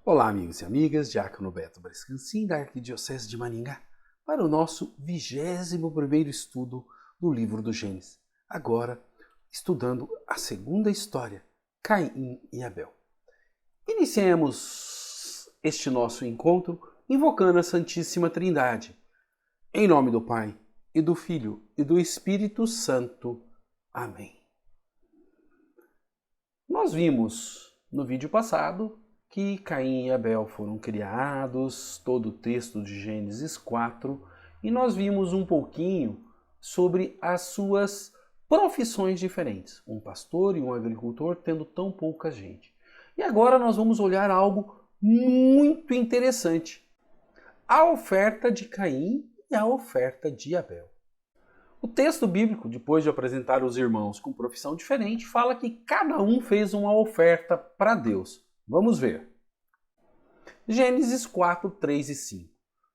Olá, amigos e amigas, Diácono Beto Brescancin, da Arquidiocese de Maringá, para o nosso 21º estudo do livro do Gênesis. Agora, estudando a segunda história, Caim e Abel. Iniciemos este nosso encontro invocando a Santíssima Trindade. Em nome do Pai, e do Filho, e do Espírito Santo. Amém. Nós vimos no vídeo passado que Caim e Abel foram criados, todo o texto de Gênesis 4, e nós vimos um pouquinho sobre as suas profissões diferentes, um pastor e um agricultor tendo tão pouca gente. E agora nós vamos olhar algo muito interessante, a oferta de Caim e a oferta de Abel. O texto bíblico, depois de apresentar os irmãos com profissão diferente, fala que cada um fez uma oferta para Deus. Vamos ver. Gênesis 4, 3 e 5.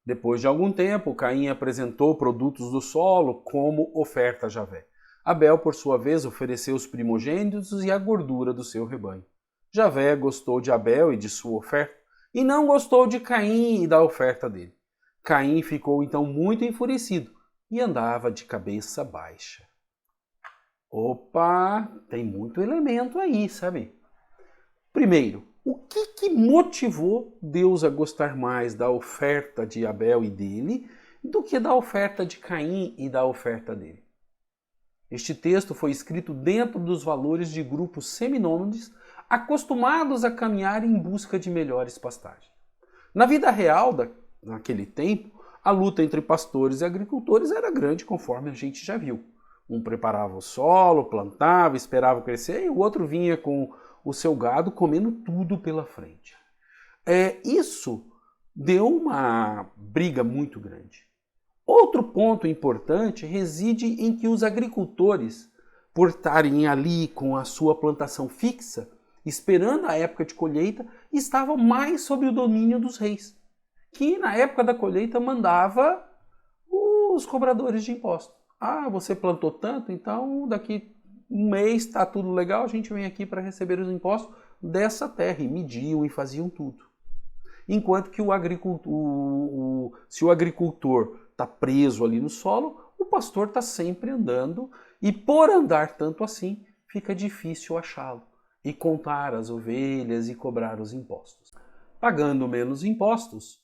Depois de algum tempo, Caim apresentou produtos do solo como oferta a Javé. Abel, por sua vez, ofereceu os primogênitos e a gordura do seu rebanho. Javé gostou de Abel e de sua oferta, e não gostou de Caim e da oferta dele. Caim ficou então muito enfurecido e andava de cabeça baixa. Opa, tem muito elemento aí, sabe? Primeiro, o que motivou Deus a gostar mais da oferta de Abel e dele do que da oferta de Caim e da oferta dele? Este texto foi escrito dentro dos valores de grupos seminômades acostumados a caminhar em busca de melhores pastagens. Na vida real, naquele tempo, a luta entre pastores e agricultores era grande, conforme a gente já viu. Um preparava o solo, plantava, esperava crescer, e o outro vinha com o seu gado comendo tudo pela frente. Isso deu uma briga muito grande. Outro ponto importante reside em que os agricultores, por estarem ali com a sua plantação fixa, esperando a época de colheita, estavam mais sob o domínio dos reis, que na época da colheita mandava os cobradores de impostos. Ah, você plantou tanto, então daqui um mês está tudo legal, a gente vem aqui para receber os impostos dessa terra. E mediam e faziam tudo. Enquanto que se o agricultor está preso ali no solo, o pastor está sempre andando, e por andar tanto assim, fica difícil achá-lo e contar as ovelhas e cobrar os impostos. Pagando menos impostos,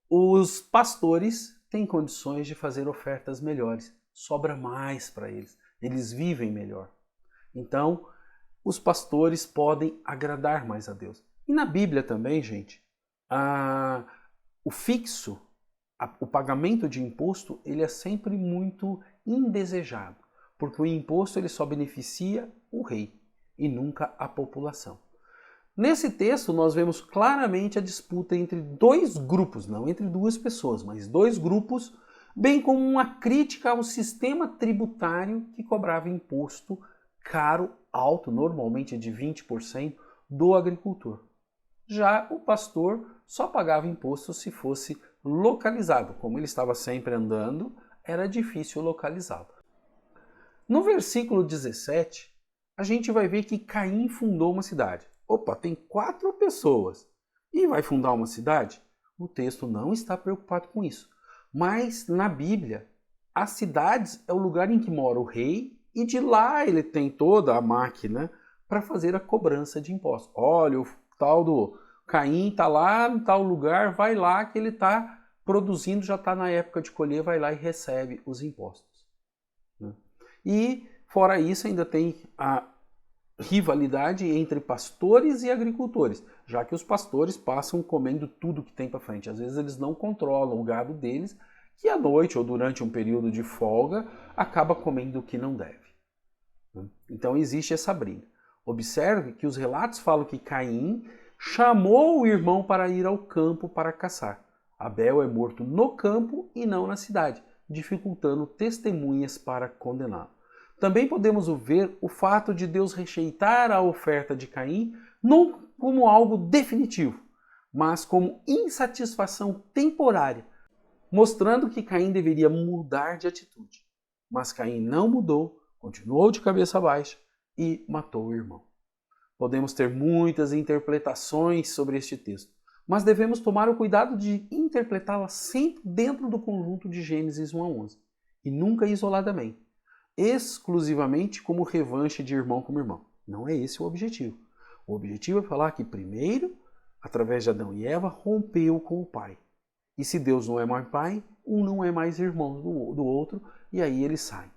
os pastores têm condições de fazer ofertas melhores. Sobra mais para eles. Eles vivem melhor. Então, os pastores podem agradar mais a Deus. E na Bíblia também, gente, o fixo, o pagamento de imposto, ele é sempre muito indesejado. Porque o imposto ele só beneficia o rei e nunca a população. Nesse texto, nós vemos claramente a disputa entre dois grupos, não entre duas pessoas, mas dois grupos, bem como uma crítica ao sistema tributário que cobrava imposto caro, alto, normalmente de 20%, do agricultor. Já o pastor só pagava imposto se fosse localizado. Como ele estava sempre andando, era difícil localizá-lo. No versículo 17, a gente vai ver que Caim fundou uma cidade. Opa, tem 4 pessoas e vai fundar uma cidade? O texto não está preocupado com isso. Mas na Bíblia, as cidades é o lugar em que mora o rei e de lá ele tem toda a máquina para fazer a cobrança de impostos. Olha, o tal do Caim está lá em tal lugar, vai lá que ele está produzindo, já está na época de colher, vai lá e recebe os impostos. E fora isso ainda tem a rivalidade entre pastores e agricultores, já que os pastores passam comendo tudo que tem para frente. Às vezes eles não controlam o gado deles, que à noite ou durante um período de folga acaba comendo o que não deve. Então existe essa briga. Observe que os relatos falam que Caim chamou o irmão para ir ao campo para caçar. Abel é morto no campo e não na cidade, dificultando testemunhas para condená-lo. Também podemos ver o fato de Deus rejeitar a oferta de Caim não como algo definitivo, mas como insatisfação temporária, mostrando que Caim deveria mudar de atitude. Mas Caim não mudou, continuou de cabeça baixa e matou o irmão. Podemos ter muitas interpretações sobre este texto, mas devemos tomar o cuidado de interpretá-la sempre dentro do conjunto de Gênesis 1 a 11, e nunca isoladamente, exclusivamente como revanche de irmão com irmão. Não é esse o objetivo. O objetivo é falar que primeiro, através de Adão e Eva, rompeu com o pai. E se Deus não é mais pai, um não é mais irmão do outro, e aí eles saem.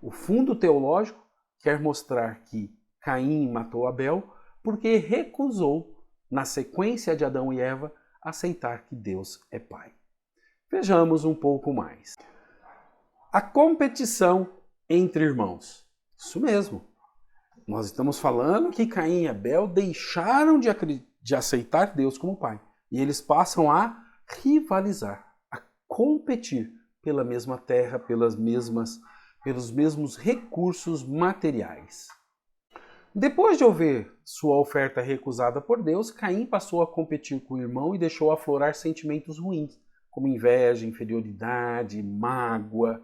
O fundo teológico quer mostrar que Caim matou Abel porque recusou, na sequência de Adão e Eva, aceitar que Deus é pai. Vejamos um pouco mais. A competição entre irmãos. Isso mesmo. Nós estamos falando que Caim e Abel deixaram de aceitar Deus como pai. E eles passam a rivalizar, a competir pela mesma terra, pelos mesmos recursos materiais. Depois de ouvir sua oferta recusada por Deus, Caim passou a competir com o irmão e deixou aflorar sentimentos ruins, como inveja, inferioridade, mágoa.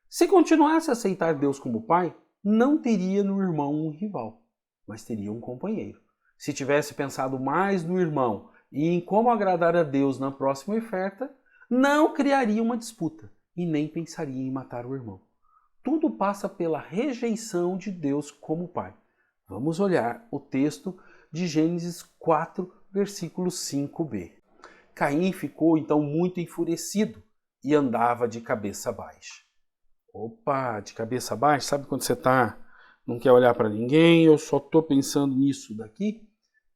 Se continuasse a aceitar Deus como pai, não teria no irmão um rival, mas teria um companheiro. Se tivesse pensado mais no irmão e em como agradar a Deus na próxima oferta, não criaria uma disputa e nem pensaria em matar o irmão. Tudo passa pela rejeição de Deus como pai. Vamos olhar o texto de Gênesis 4, versículo 5b. Caim ficou então muito enfurecido e andava de cabeça baixa. Opa, de cabeça baixa, sabe quando você não quer olhar para ninguém, eu só estou pensando nisso daqui?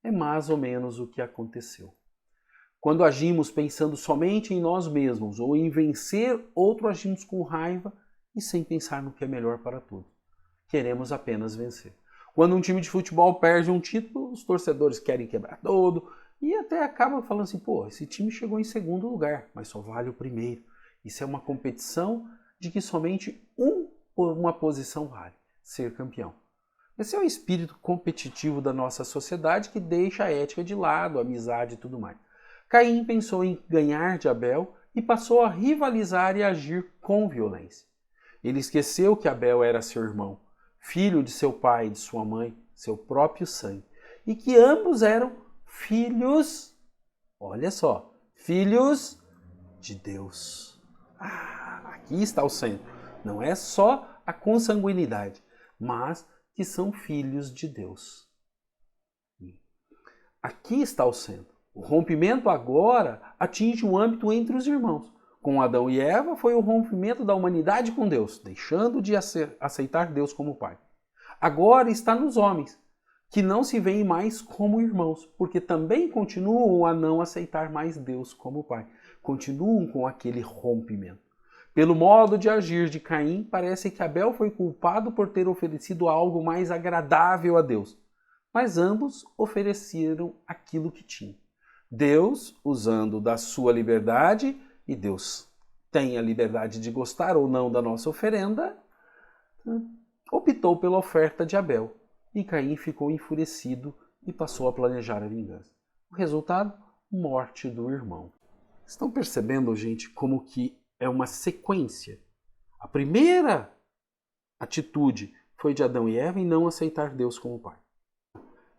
É mais ou menos o que aconteceu. Quando agimos pensando somente em nós mesmos ou em vencer, outro agimos com raiva e sem pensar no que é melhor para todos. Queremos apenas vencer. Quando um time de futebol perde um título, os torcedores querem quebrar todo e até acabam falando assim, pô, esse time chegou em segundo lugar, mas só vale o primeiro. Isso é uma competição de que somente uma posição vale, ser campeão. Esse é o espírito competitivo da nossa sociedade que deixa a ética de lado, a amizade e tudo mais. Caim pensou em ganhar de Abel e passou a rivalizar e agir com violência. Ele esqueceu que Abel era seu irmão, filho de seu pai e de sua mãe, seu próprio sangue, e que ambos eram filhos, olha só, filhos de Deus. Aqui está o centro. Não é só a consanguinidade, mas que são filhos de Deus. Aqui está o centro. O rompimento agora atinge o âmbito entre os irmãos. Com Adão e Eva foi o rompimento da humanidade com Deus, deixando de aceitar Deus como pai. Agora está nos homens, que não se veem mais como irmãos, porque também continuam a não aceitar mais Deus como pai. Continuam com aquele rompimento. Pelo modo de agir de Caim, parece que Abel foi culpado por ter oferecido algo mais agradável a Deus. Mas ambos ofereceram aquilo que tinham. Deus, usando da sua liberdade, e Deus tem a liberdade de gostar ou não da nossa oferenda, optou pela oferta de Abel. E Caim ficou enfurecido e passou a planejar a vingança. O resultado? Morte do irmão. Estão percebendo, gente, como que é uma sequência? A primeira atitude foi de Adão e Eva em não aceitar Deus como pai.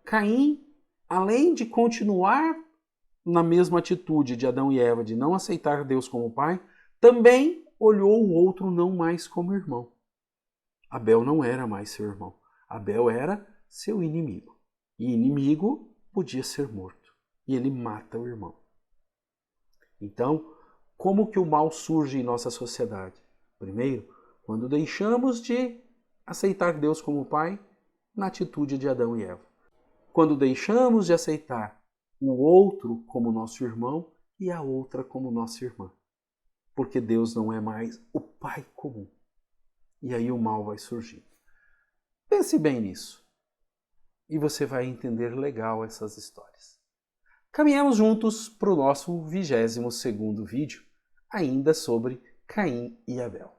Caim, além de continuar na mesma atitude de Adão e Eva de não aceitar Deus como pai, também olhou o outro não mais como irmão. Abel não era mais seu irmão. Abel era seu inimigo. E inimigo podia ser morto. E ele mata o irmão. Então, como que o mal surge em nossa sociedade? Primeiro, quando deixamos de aceitar Deus como pai, na atitude de Adão e Eva. Quando deixamos de aceitar o outro como nosso irmão e a outra como nossa irmã. Porque Deus não é mais o pai comum. E aí o mal vai surgir. Pense bem nisso. E você vai entender legal essas histórias. Caminhamos juntos para o nosso 22º vídeo, ainda sobre Caim e Abel.